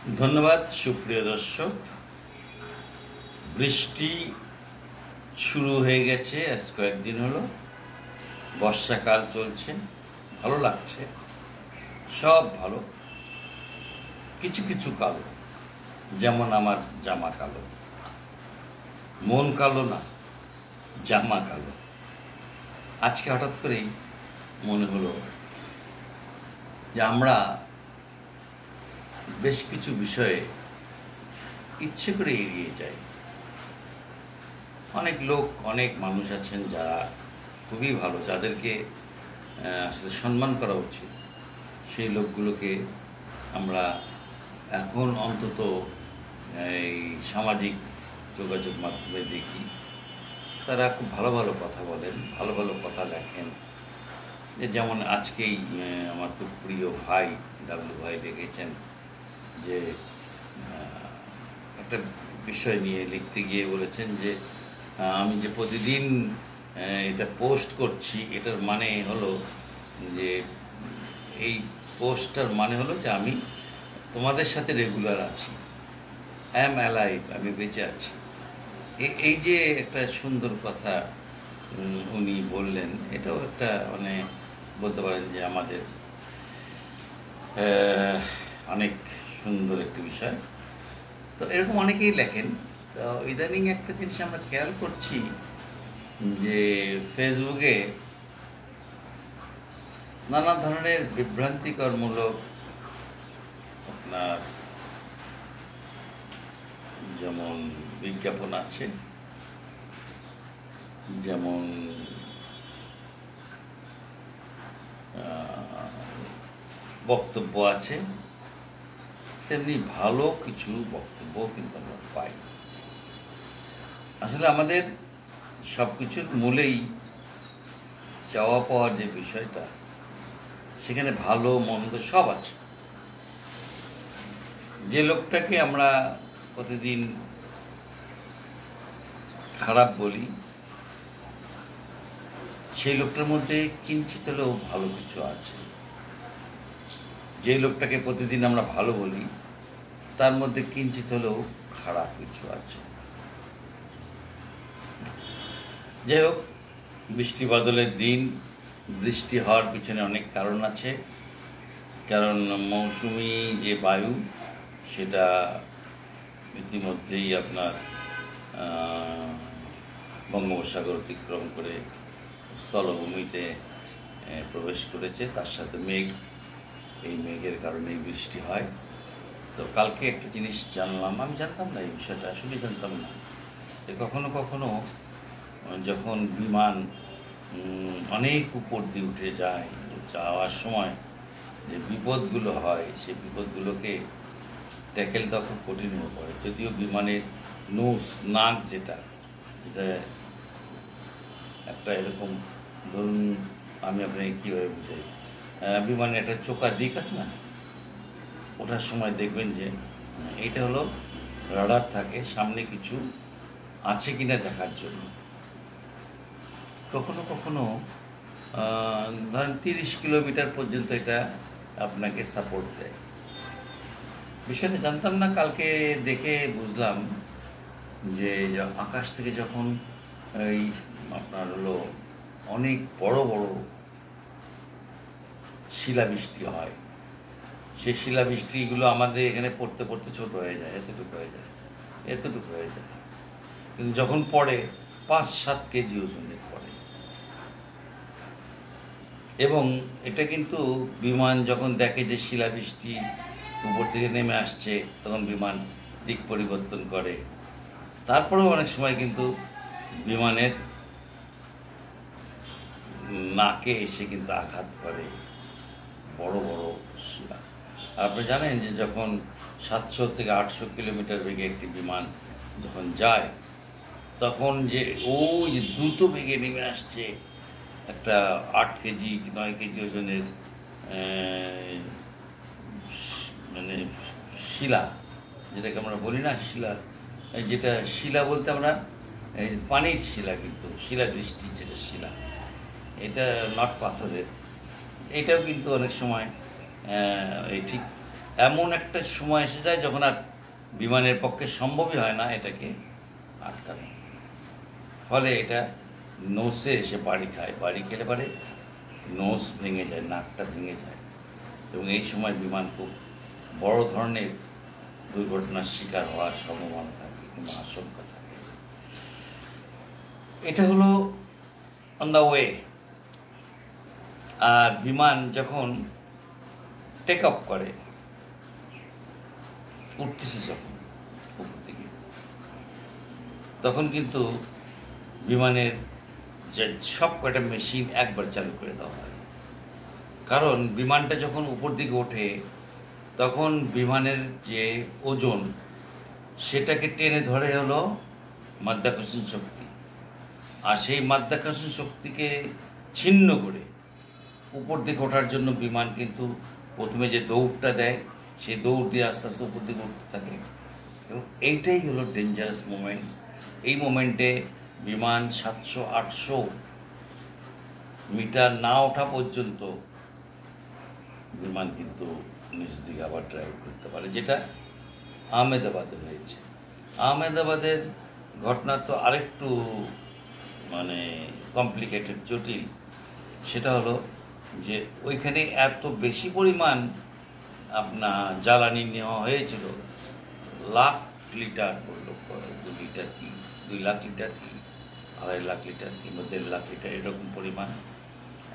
ধন্যবাদ সুপ্রিয় দর্শক। বৃষ্টি শুরু হয়ে গেছে, আজ কয়েকদিন হলো। বর্ষাকাল চলছে, ভালো লাগছে, সব ভালো। কিছু কিছু কালো, যেমন আমার জামা কালো। মন কালো না, জামা কালো। আজকে হঠাৎ করেই মনে হলো যে আমরা বেশ কিছু বিষয়ে ইচ্ছে করে এড়িয়ে যাই। অনেক লোক, অনেক মানুষ আছেন যারা খুবই ভালো, যাদেরকে আসলে সম্মান করা উচিত। সেই লোকগুলোকে আমরা এখন অন্তত এই সামাজিক যোগাযোগ মাধ্যমে দেখি। তারা খুব ভালো ভালো কথা বলেন, ভালো ভালো কথা লেখেন। যেমন আজকেই আমার খুব প্রিয় ভাই ডাবলু ভাই লিখেছেন যে একটা বিষয় নিয়ে লিখতে গিয়ে বলেছেন যে আমি যে প্রতিদিন এটা পোস্ট করছি, এটার মানে হলো যে এই পোস্টটার মানে হলো যে আমি তোমাদের সাথে রেগুলার আছি, আই অ্যাম অ্যালাইভ, আমি বেঁচে আছি। এই যে একটা সুন্দর কথা উনি বললেন, এটাও একটা মানে বলতে পারেন যে আমাদের অনেক সুন্দর একটি বিষয়। তো এরকম অনেকেই লেখেন। তো ইদানিং একটা জিনিস আমরা খেয়াল করছি যে ফেসবুকে নানা ধরনের বিভ্রান্তিকরমূলক আপনার যেমন বিজ্ঞাপন আছে, যেমন বক্তব্য আছে, তেমনি ভালো কিছু বক্তব্য কিন্তু আমরা পাই। আসলে আমাদের সব কিছুর মূলেই চাওয়া পাওয়ার যে বিষয়টা, সেখানে ভালো মন্দ সব আছে। যে লোকটাকে আমরা প্রতিদিন খারাপ বলি, সেই লোকটার মধ্যে কিঞ্চিত হলেও ভালো কিছু আছে। যে লোকটাকে প্রতিদিন আমরা ভালো বলি, তার মধ্যে কিঞ্চিত হলেও খারাপ কিছু আছে। যাই হোক, বৃষ্টি বাদলের দিন, বৃষ্টি হওয়ার পিছনে অনেক কারণ আছে। কারণ মৌসুমি যে বায়ু, সেটা ইতিমধ্যেই আপনার বঙ্গোপসাগর অতিক্রম করে স্থলভূমিতে প্রবেশ করেছে, তার সাথে মেঘ। এই মেঘের কারণেই বৃষ্টি হয়। তো কালকে একটা জিনিস জানলাম, আমি জানতাম না এই বিষয়টা, আসলে জানতাম না, যে কখনো কখনো যখন বিমান অনেক উপর দিয়ে উঠে যায়, যাওয়ার সময় যে বিপদগুলো হয়, সেই বিপদগুলোকে ট্যাকেল দেওয়া খুব কঠিন হয়ে পড়ে। যদিও বিমানের নোস, নাক যেটা একটা এরকম, ধরুন আমি আপনাকে কীভাবে বুঝাই, বিমানের একটা চোখা দিক আছে না, ওঠার সময় দেখবেন যে এইটা হলো রাডার থাকে সামনে কিছু আছে কিনা দেখার জন্য। কখনো কখনো ধরেন 30 কিলোমিটার পর্যন্ত এটা আপনাকে সাপোর্ট দেয়। বিষয়টা জানতাম না, কালকে দেখে বুঝলাম যে আকাশ থেকে যখন এই আপনার হলো অনেক বড় বড় শিলাবৃষ্টি হয়, সেই শিলাবৃষ্টিগুলো আমাদের এখানে পড়তে পড়তে ছোট হয়ে যায়, এতটুকু হয়ে যায়, এতটুকু হয়ে যায়। কিন্তু যখন পড়ে 5-7 কেজি ওজনের পড়ে। এবং এটা কিন্তু বিমান যখন দেখে যে শিলাবৃষ্টি উপর থেকে নেমে আসছে, তখন বিমান দিক পরিবর্তন করে। তারপরেও অনেক সময় কিন্তু বিমানের নাকে এসে কিন্তু আঘাত করে বড় বড় শিলা। আর আপনি জানেন যে যখন 700 থেকে 800 কিলোমিটার বেগে একটি বিমান যখন যায়, তখন যে যে দ্রুত বেগে নেমে আসছে একটা 8 কেজি 9 কেজি ওজনের মানে শিলা, যেটাকে আমরা বলি না শিলা, যেটা শিলা বলতে আমরা পানির শিলা, কিন্তু শিলাবৃষ্টি যেটা শিলা, এটা নট পাথরের। এটাও কিন্তু অনেক সময় এই ঠিক এমন একটা সময় এসে যায় যখন আর বিমানের পক্ষে সম্ভবই হয় না এটাকে আটকানো। ফলে এটা নোসে এসে বাড়ি খায়, বাড়ি খেলে পারে নোস ভেঙে যায়, নাকটা ভেঙে যায়, এবং এই সময় বিমান খুব বড় ধরনের দুর্ঘটনার শিকার হওয়ার সম্ভাবনা থাকে কিংবা আশঙ্কা থাকে। এটা হলো অন দ্য ওয়ে। আর বিমান যখন টেক অফ করে, উঠতেছে যখন উপর দিকে, তখন কিন্তু বিমানের যে সব কয়টা মেশিন একবার চালু করে দেওয়া হয়। কারণ বিমানটা যখন উপর দিকে ওঠে তখন বিমানের যে ওজন সেটাকে টেনে ধরে হলো মাধ্যাকর্ষণ শক্তি। আর সেই মাধ্যাকর্ষণ শক্তিকে ছিন্ন করে উপর দিকে ওঠার জন্য বিমান কিন্তু প্রথমে যে দৌড়টা দেয়, সেই দৌড় দিয়ে আস্তে আস্তে উপর দিকে উঠতে থাকে। এবং এইটাই হলো ডেঞ্জারাস মোমেন্ট। এই মোমেন্টে বিমান 700-800 মিটার না ওঠা পর্যন্ত বিমান কিন্তু নিচ দিকে আবার ড্রাইভ করতে পারে, যেটা আহমেদাবাদে হয়েছে। আহমেদাবাদের ঘটনা তো আরেকটু কমপ্লিকেটেড, জটিল। সেটা হলো যে ওইখানে এত বেশি পরিমাণ আপনার জ্বালানি নেওয়া হয়েছিল, লাখ লিটার, 2 লিটার কি, 2 লাখ লিটার কি, 2.5 লাখ লিটার কিংবা 1.5 লাখ লিটার এরকম পরিমাণ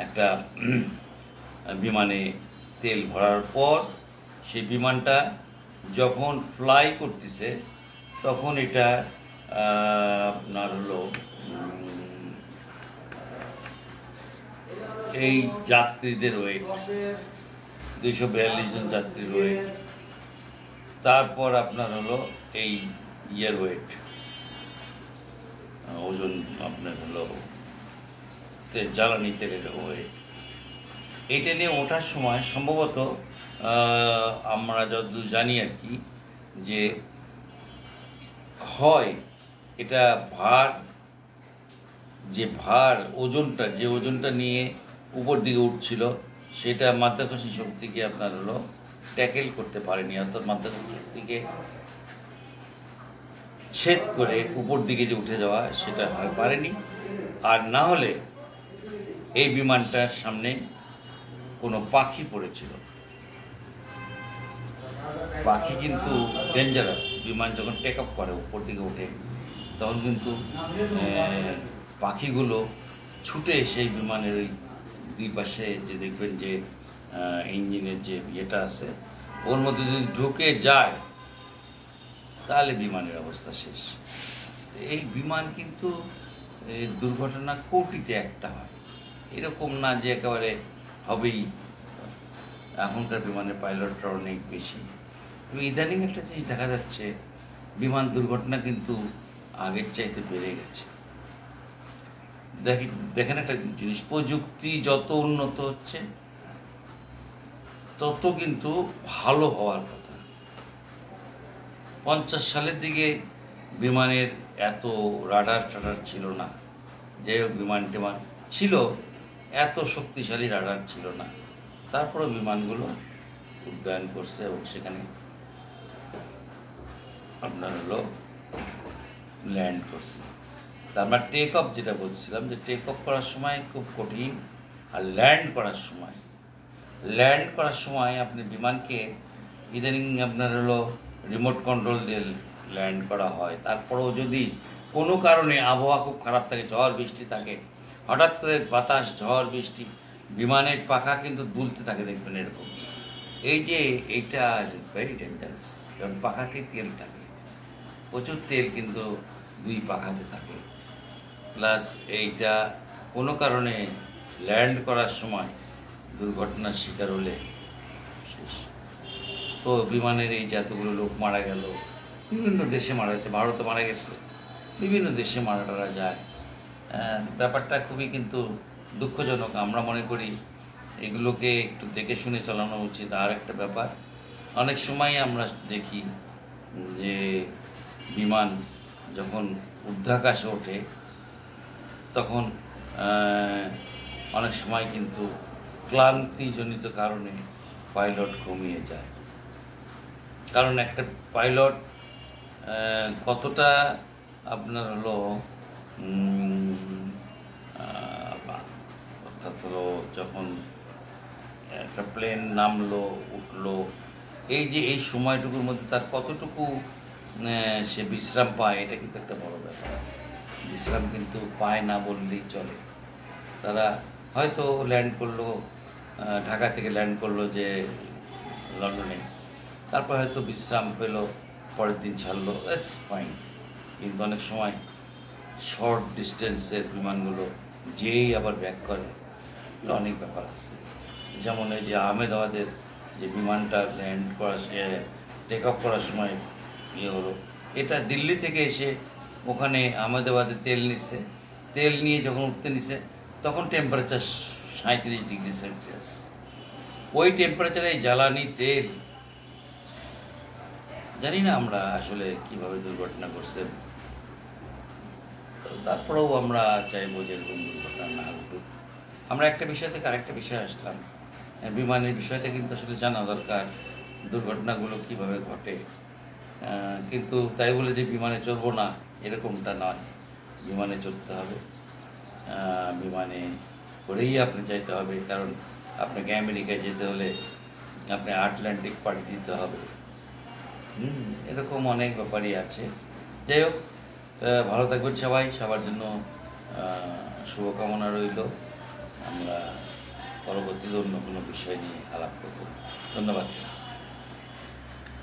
একটা বিমানে তেল ভরার পর সেই বিমানটা যখন ফ্লাই করতেছে তখন এটা আপনার হলো এই যাত্রীদের ওয়েট 242 জন যাত্রীর ওয়েট, তারপর আপনার হলো এই ইয়ের ওয়েট, ওজন আপনার হলো জ্বালানি তেলের ওয়েট। এইটা নিয়ে ওঠার সময় সম্ভবত আমরা যতদূর জানি আর কি, যে হয় এটা যে ওজনটা নিয়ে উপর দিকে উঠছিল সেটা মাধ্যাকর্ষণ শক্তিকে আপনার হলো ট্যাকেল করতে পারেনি, অর্থাৎ মাধ্যাকর্ষণ শক্তিকে ছেদ করে উপর দিকে যে উঠে যাওয়া সেটা পারেনি। আর না হলে এই বিমানটার সামনে কোনো পাখি পড়েছিল। পাখি কিন্তু ডেঞ্জারাস। বিমান যখন টেক অফ করে উপর দিকে ওঠে তখন কিন্তু পাখিগুলো ছুটে সেই বিমানের ওই দুই পাশে যে দেখবেন যে ইঞ্জিনের যে ইয়েটা আছে ওর মধ্যে যদি ঢুকে যায় তাহলে বিমানের অবস্থা শেষ। এই বিমান কিন্তু দুর্ঘটনা কোটিতে একটা হয়, এরকম না যে একেবারে হবেই। এখনকার বিমানের পাইলটরা অনেক বেশি। ইদানিং একটা জিনিস দেখা যাচ্ছে, বিমান দুর্ঘটনা কিন্তু আগের চাইতে বেড়ে গেছে। দেখেন একটা জিনিস, প্রযুক্তি যত উন্নত হচ্ছে তত কিন্তু ভালো হওয়ার কথা। 50 সালের দিকে বিমানের এত রাডার টাডার ছিল না, যাই হোক বিমান টিমান ছিল, এত শক্তিশালী রাডার ছিল না। তারপরে বিমানগুলো উড্ডয়ন করছে এবং সেখানে আপনার হলো ল্যান্ড করছে। আমরা টেক অফ যেটা বলছিলাম, যে টেক অফ করার সময় খুব কঠিন, আর ল্যান্ড করার সময় আপনি বিমানকে ইদানিং আপনার হলো রিমোট কন্ট্রোল দিয়ে ল্যান্ড করা হয়। তারপরেও যদি কোনো কারণে আবহাওয়া খুব খারাপ থাকে, ঝড় বৃষ্টি থাকে, হঠাৎ করে বাতাস, ঝড় বৃষ্টি, বিমানের পাখা কিন্তু দুলতে থাকে, দেখবেন এরকম। এইটা ভেরি ডেঞ্জারাস, কারণ পাখাতে তেল থাকে, প্রচুর তেল কিন্তু দুই পাখাতে থাকে। প্লাস এইটা কোনো কারণে ল্যান্ড করার সময় দুর্ঘটনার শিকার হলে শেষ। তো বিমানের এই যে এতগুলো লোক মারা গেল, বিভিন্ন দেশে মারা গেছে, ভারতে মারা গেছে, বিভিন্ন দেশে মারা টারা যায়, ব্যাপারটা খুবই কিন্তু দুঃখজনক। আমরা মনে করি এগুলোকে একটু দেখে শুনে চালানো উচিত। আর একটা ব্যাপার, অনেক সময় আমরা দেখি যে বিমান যখন ঊর্ধ্বাকাশে ওঠে তখন অনেক সময় কিন্তু ক্লান্তিজনিত কারণে পাইলট ঘুমিয়ে যায়। কারণ একটা পাইলট কতটা আপনার হলো অর্থাৎ হলো যখন একটা প্লেন নামলো উঠলো, এই যে এই সময়টুকুর মধ্যে তার কতটুকু সে বিশ্রাম পায়, এটা কিন্তু একটা বড় ব্যাপার। বিশ্রাম কিন্তু পায় না বললেই চলে। তারা হয়তো ল্যান্ড করলো, ঢাকা থেকে ল্যান্ড করলো যে লন্ডনে, তারপর হয়তো বিশ্রাম পেলো, পরের দিন ছাড়লো, এস ফাইন। কিন্তু অনেক সময় শর্ট ডিস্টেন্সের বিমানগুলো যেই আবার ব্যাক করে, অনেক ব্যাপার আছে। যেমন এই যে আহমেদাবাদের যে বিমানটা ল্যান্ড করা, টেক অফ করার সময় ইয়ে হলো, এটা দিল্লি থেকে এসে ওখানে আহমেদাবাদে তেল নিচ্ছে, তেল নিয়ে যখন উঠতে নিছে তখন টেম্পারেচার 37°C। ওই টেম্পারেচারে জ্বালানি তেল, জানি না আমরা আসলে কিভাবে দুর্ঘটনা করছে। তারপরেও আমরা চাইবো যে এরকম দুর্ঘটনা না ঘটুক। আমরা একটা বিষয় থেকে আরেকটা বিষয় আসলাম, বিমানের বিষয়টা কিন্তু আসলে জানা দরকার, দুর্ঘটনাগুলো কিভাবে ঘটে। কিন্তু তাই বলে যে বিমানে চড়বো না এরকমটা নয়, বিমানে চড়তে হবে, বিমানে করেই আপনি যাইতে হবে। কারণ আপনাকে আমেরিকায় যেতে হলে আপনি আটলান্টিক পাড়ি দিতে হবে। এরকম অনেক ব্যাপারই আছে। যাই হোক, ভালো থাকবেন সবাই, সবার জন্য শুভকামনা রইল। আমরা পরবর্তীতে অন্য কোনো বিষয় নিয়ে আলাপ করব। ধন্যবাদ।